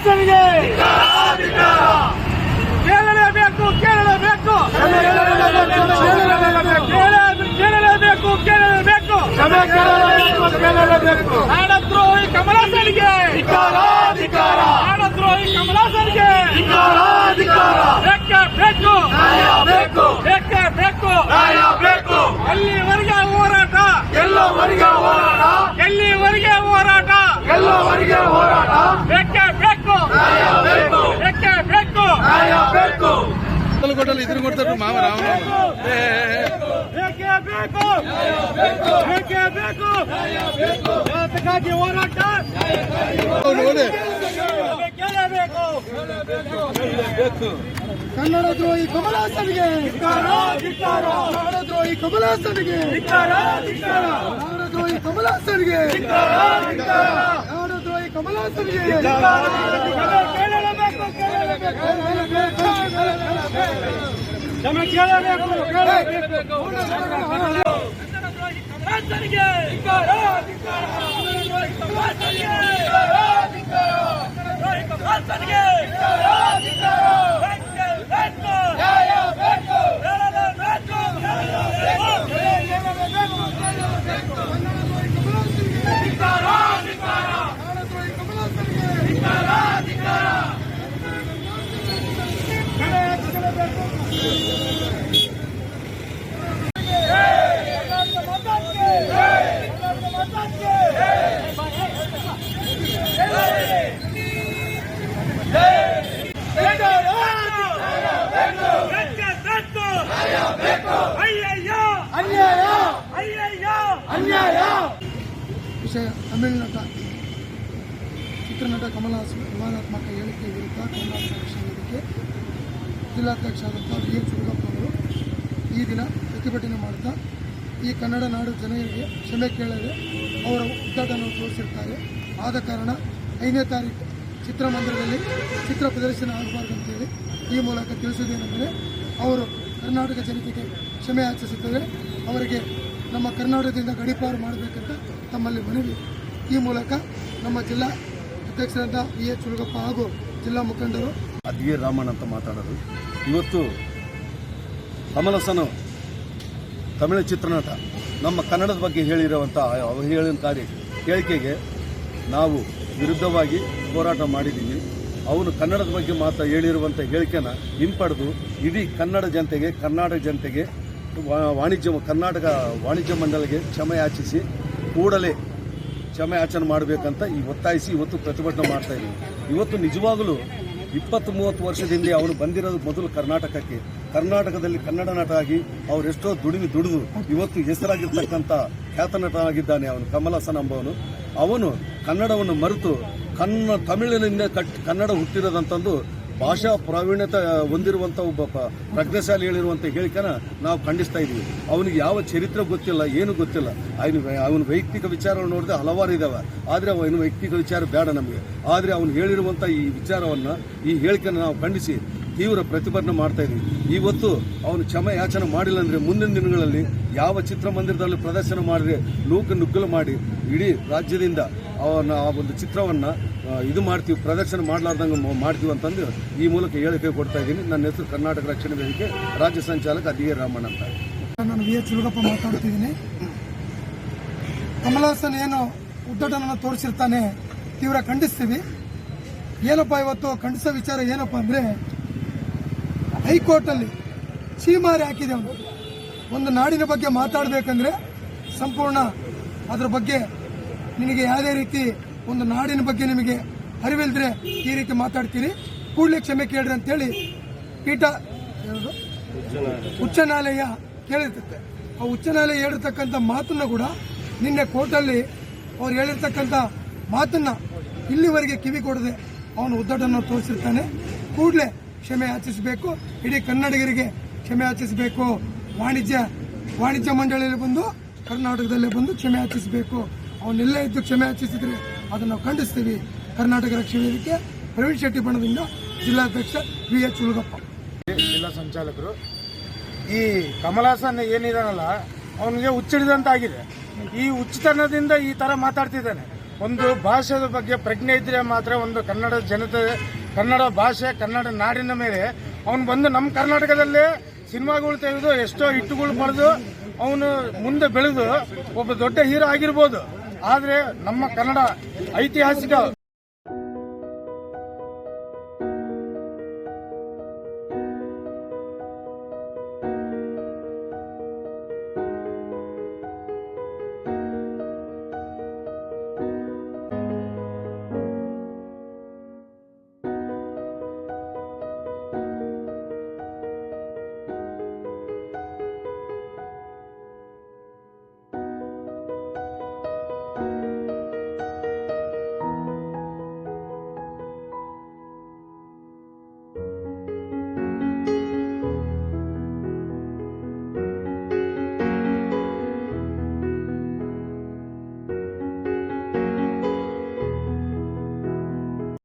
ಕಮಲಾಸನಿಗೆ ಕೇಳಲೇಬೇಕು ಕೇಳಲೇಬೇಕು ಕೇಳಲೇಬೇಕು ಕೇಳಲೇಬೇಕು ನಾಡದ್ರೋಹಿ ಕಮಲಾಸನಿಗೆ ನಾಡದ್ರೋಹಿ ಕಮಲಾಸನಿಗೆ ಬೇಕೇ ಬೇಕು ಬೇಕೇ ಬೇಕು ಎಲ್ಲಿವರೆಗೆ ಹೋರಾಟ ಎಲ್ಲಿವರೆಗೆ ಹೋರಾಟ ಬೇಕೇ ಬೇಕು ಬೇಕೇ ಬೇಕು ಇದ್ರ ಕೊಡ್ತಾರೆ ಮಾವ ರಾಮ ಬೇಕೇ ಬೇಕು ಬೇಕೇ ಬೇಕು ಜಾತಕ್ಕಾಗಿ ಹೋರಾಟ ಕೇಳಬೇಕು ಕನ್ನಡ ದ್ರೋಹಿ ಕಮಲಾಸನಿಗೆ ಕನ್ನಡ ದ್ರೋಹಿ ಕಮಲಾಸನಿಗೆ ಕನ್ನಡ ದ್ರೋಹಿ ಕಮಲಾಸನಿಗೆ ಕನ್ನಡ ದ್ರೋಹಿ ಕಮಲಾಸನಿಗೆ ವಿಷಯ ತಮಿಳುನಾಟ ಚಿತ್ರನಟ ಕಮಲಹಾಸನ್ ವಿವಾದಾತ್ಮಕ ಹೇಳಿಕೆ ವಿರುದ್ಧ ಕರ್ನಾಟಕ ರಕ್ಷಣಾ ವೇದಿಕೆ ಜಿಲ್ಲಾಧ್ಯಕ್ಷ ಆದಂಥ ವಿ.ಎಚ್. ಚುಲುಗಪ್ಪ ಅವರು ಈ ದಿನ ಪ್ರತಿಭಟನೆ ಮಾಡ್ತಾ ಈ ಕನ್ನಡ ನಾಡು ಜನರಿಗೆ ಕ್ಷಮೆ ಕೇಳದೆ ಅವರ ಉದ್ಘಾಟನೆ ತೋರಿಸಿರ್ತಾರೆ. ಆದ ಕಾರಣ 5ನೇ ತಾರೀಕು ಚಿತ್ರಮಂದಿರದಲ್ಲಿ ಚಿತ್ರ ಪ್ರದರ್ಶನ ಆಗಬಾರ್ದು ಅಂತೇಳಿ ಈ ಮೂಲಕ ತಿಳಿಸುವುದೇನೆಂದರೆ ಅವರು ಕರ್ನಾಟಕ ಜನತೆಗೆ ಕ್ಷಮೆ ಯಾಚಿಸುತ್ತದೆ. ಅವರಿಗೆ ನಮ್ಮ ಕರ್ನಾಟಕದಿಂದ ಗಡೀಪಾರು ಮಾಡಬೇಕಂತ ತಮ್ಮಲ್ಲಿ ಮನವಿ. ಈ ಮೂಲಕ ನಮ್ಮ ಜಿಲ್ಲಾ ಅಧ್ಯಕ್ಷರಾದ ವಿ.ಎಚ್. ಚುಲುಗಪ್ಪ ಹಾಗೂ ಜಿಲ್ಲಾ ಮುಖಂಡರು ಅದ್ಗೆ ರಾಮಣ್ಣ ಅಂತ ಮಾತಾಡೋದು. ಇವತ್ತು ಕಮಲಹಾಸನ್ ತಮಿಳು ಚಿತ್ರನಟ ನಮ್ಮ ಕನ್ನಡದ ಬಗ್ಗೆ ಹೇಳಿರುವಂಥ ಅವಹೇಳನಕಾರಿ ಹೇಳಿಕೆಗೆ ನಾವು ವಿರುದ್ಧವಾಗಿ ಹೋರಾಟ ಮಾಡಿದ್ದೀವಿ. ಅವನು ಕನ್ನಡದ ಬಗ್ಗೆ ಹೇಳಿರುವಂಥ ಹೇಳಿಕೆನ ಹಿಂಪಡೆದು ಇಡೀ ಕನ್ನಡ ಜನತೆಗೆ ಕರ್ನಾಟಕ ಜನತೆಗೆ ಕರ್ನಾಟಕ ವಾಣಿಜ್ಯ ಮಂಡಳಿಗೆ ಕ್ಷಮೆ ಯಾಚಿಸಿ ಕೂಡಲೇ ಕ್ಷಮೆ ಯಾಚನೆ ಮಾಡಬೇಕಂತ ಒತ್ತಾಯಿಸಿ ಇವತ್ತು ಪ್ರತಿಭಟನೆ ಮಾಡ್ತಾ ಇದ್ದೀವಿ. ಇವತ್ತು ನಿಜವಾಗಲೂ 20-30 ವರ್ಷದಿಂದ ಅವನು ಬಂದಿರೋದು ಮೊದಲು ಕರ್ನಾಟಕದಲ್ಲಿ ಕನ್ನಡ ನಟ ಆಗಿ ಅವರೆಷ್ಟೋ ದುಡಿದು ಇವತ್ತು ಹೆಸರಾಗಿರ್ತಕ್ಕಂಥ ಖ್ಯಾತ ನಟ ಆಗಿದ್ದಾನೆ ಅವನು ಕಮಲಹಾಸನ್ ಎಂಬವನು. ಅವನು ಕನ್ನಡವನ್ನು ಮರೆತು ತಮಿಳಿನಿಂದ ಕನ್ನಡ ಹುಟ್ಟಿರೋದಂತಂದು ಭಾಷಾ ಪ್ರಾವೀಣ್ಯತೆ ಹೊಂದಿರುವಂಥ ಒಬ್ಬ ಪ್ರಜ್ಞಾಶಾಲಿ ಹೇಳಿರುವಂಥ ಹೇಳಿಕೆನ ನಾವು ಖಂಡಿಸ್ತಾ ಇದ್ದೀವಿ. ಅವನಿಗೆ ಯಾವ ಚರಿತ್ರೆ ಗೊತ್ತಿಲ್ಲ, ಏನು ಗೊತ್ತಿಲ್ಲ. ಅವನ ವೈಯಕ್ತಿಕ ವಿಚಾರಗಳು ನೋಡಿದ್ರೆ ಹಲವಾರು ಇದ್ದಾವೆ. ಆದರೆ ಅವನ ವೈಯಕ್ತಿಕ ವಿಚಾರ ಬೇಡ ನಮಗೆ. ಆದರೆ ಅವನು ಹೇಳಿರುವಂಥ ಈ ವಿಚಾರವನ್ನು, ಈ ಹೇಳಿಕೆಯನ್ನು ನಾವು ಖಂಡಿಸಿ ತೀವ್ರ ಪ್ರತಿಭಟನೆ ಮಾಡ್ತಾ ಇದ್ದೀವಿ. ಇವತ್ತು ಅವನು ಕ್ಷಮೆ ಯಾಚನೆ ಮಾಡಿಲ್ಲ ಅಂದರೆ ಮುಂದಿನ ದಿನಗಳಲ್ಲಿ ಯಾವ ಚಿತ್ರಮಂದಿರದಲ್ಲಿ ಪ್ರದರ್ಶನ ಮಾಡಿದ್ರೆ ನುಗ್ಗಲು ಮಾಡಿ ಇಡೀ ರಾಜ್ಯದಿಂದ ಅವನ ಆ ಒಂದು ಚಿತ್ರವನ್ನು ಇದು ಮಾಡ್ತೀವಿ, ಪ್ರದರ್ಶನ ಮಾಡಲಾರ್ದಂಗೆ ಮಾಡ್ತೀವಿ ಅಂತಂದು ಈ ಮೂಲಕ ಹೇಳಿಕೆ ಕೊಡ್ತಾ ಇದ್ದೀನಿ. ನನ್ನ ಹೆಸರು ಕರ್ನಾಟಕ ರಕ್ಷಣಾ ವೇದಿಕೆ ರಾಜ್ಯ ಸಂಚಾಲಕ ಅದ್ಗೆ ರಾಮಣ್ಣ ಅಂತ. ನಾನು ವಿ.ಎಚ್. ಚುಲುಗಪ್ಪ ಮಾತಾಡ್ತಿದ್ದೀನಿ. ಕಮಲಹಾಸನ್ ಏನು ಉದ್ಘಾಟನೆ ತೋರಿಸಿರ್ತಾನೆ ತೀವ್ರ ಖಂಡಿಸ್ತೀವಿ. ಏನಪ್ಪ ಇವತ್ತು ಖಂಡಿಸೋ ವಿಚಾರ ಏನಪ್ಪ ಅಂದರೆ, ಹೈಕೋರ್ಟಲ್ಲಿ ಛೀಮಾರಿ ಹಾಕಿದೆ. ಅವನು ಒಂದು ನಾಡಿನ ಬಗ್ಗೆ ಮಾತಾಡಬೇಕಂದ್ರೆ ಸಂಪೂರ್ಣ ಅದ್ರ ಬಗ್ಗೆ ನಿನಗೆ ಯಾವುದೇ ರೀತಿ ಒಂದು ನಾಡಿನ ಬಗ್ಗೆ ನಿಮಗೆ ಅರಿವಿಲ್ದ್ರೆ ಈ ರೀತಿ ಮಾತಾಡ್ತೀರಿ, ಕೂಡಲೇ ಕ್ಷಮೆ ಕೇಳ್ರಿ ಅಂತೇಳಿ ಉಚ್ಚ ನ್ಯಾಯಾಲಯ ಕೇಳಿರ್ತದೆ. ಆ ಉಚ್ಚ ನ್ಯಾಯಾಲಯ ಹೇಳಿರ್ತಕ್ಕಂಥ ಮಾತನ್ನು ಕೂಡ ನಿನ್ನೆ ಕೋರ್ಟಲ್ಲಿ ಅವ್ರು ಹೇಳಿರ್ತಕ್ಕಂಥ ಮಾತನ್ನ ಇಲ್ಲಿವರೆಗೆ ಕಿವಿ ಕೊಡದೆ ಅವನು ಉದ್ಘಾಟನೆ ತೋರಿಸಿರ್ತಾನೆ. ಕೂಡಲೇ ಕ್ಷಮೆ ಯಾಚಿಸಬೇಕು, ಇಡೀ ಕನ್ನಡಿಗರಿಗೆ ಕ್ಷಮೆ ಯಾಚಿಸಬೇಕು. ವಾಣಿಜ್ಯ ಮಂಡಳಿಯಲ್ಲಿ ಬಂದು ಕರ್ನಾಟಕದಲ್ಲೇ ಬಂದು ಕ್ಷಮೆ ಯಾಚಿಸಬೇಕು. ಅವನ್ನೆಲ್ಲ ಇದ್ದು ಕ್ಷಮೆ ಯಾಚಿಸಿದ್ರೆ ಅದನ್ನು ನಾವು ಖಂಡಿಸ್ತೀವಿ. ಕರ್ನಾಟಕ ರಕ್ಷಣಾ ವೇದಿಕೆ ಪ್ರವೀಣ್ ಶೆಟ್ಟಿ ಬಣದಿಂದ ಜಿಲ್ಲಾಧ್ಯಕ್ಷ ವಿ.ಎಚ್. ಚುಲುಗಪ್ಪ. ಜಿಲ್ಲಾ ಸಂಚಾಲಕರು, ಈ ಕಮಲಹಾಸನ್ ಏನಿದಾನಲ್ಲ ಅವನಿಗೆ ಹುಚ್ಚಿಡಿದಂತಾಗಿದೆ. ಈ ಹುಚ್ಚುತನದಿಂದ ಈ ಥರ ಮಾತಾಡ್ತಿದ್ದಾನೆ. ಒಂದು ಭಾಷೆದ ಬಗ್ಗೆ ಪ್ರಜ್ಞೆ ಇದ್ರೆ ಮಾತ್ರ ಒಂದು ಕನ್ನಡ ಜನತೆ, ಕನ್ನಡ ಭಾಷೆ, ಕನ್ನಡ ನಾಡಿನ ಮೇಲೆ ಅವನು ಬಂದು ನಮ್ಮ ಕರ್ನಾಟಕದಲ್ಲೇ ಸಿನಿಮಾಗಳು ತೆಗೆದು ಎಷ್ಟೋ ಹಿಟ್ಟುಗಳು ಪಡೆದು ಅವನು ಮುಂದೆ ಬೆಳೆದು ಒಬ್ಬ ದೊಡ್ಡ ಹೀರೋ ಆಗಿರ್ಬೋದು. ಆದರೆ ನಮ್ಮ ಕನ್ನಡ ಐತಿಹಾಸಿಕ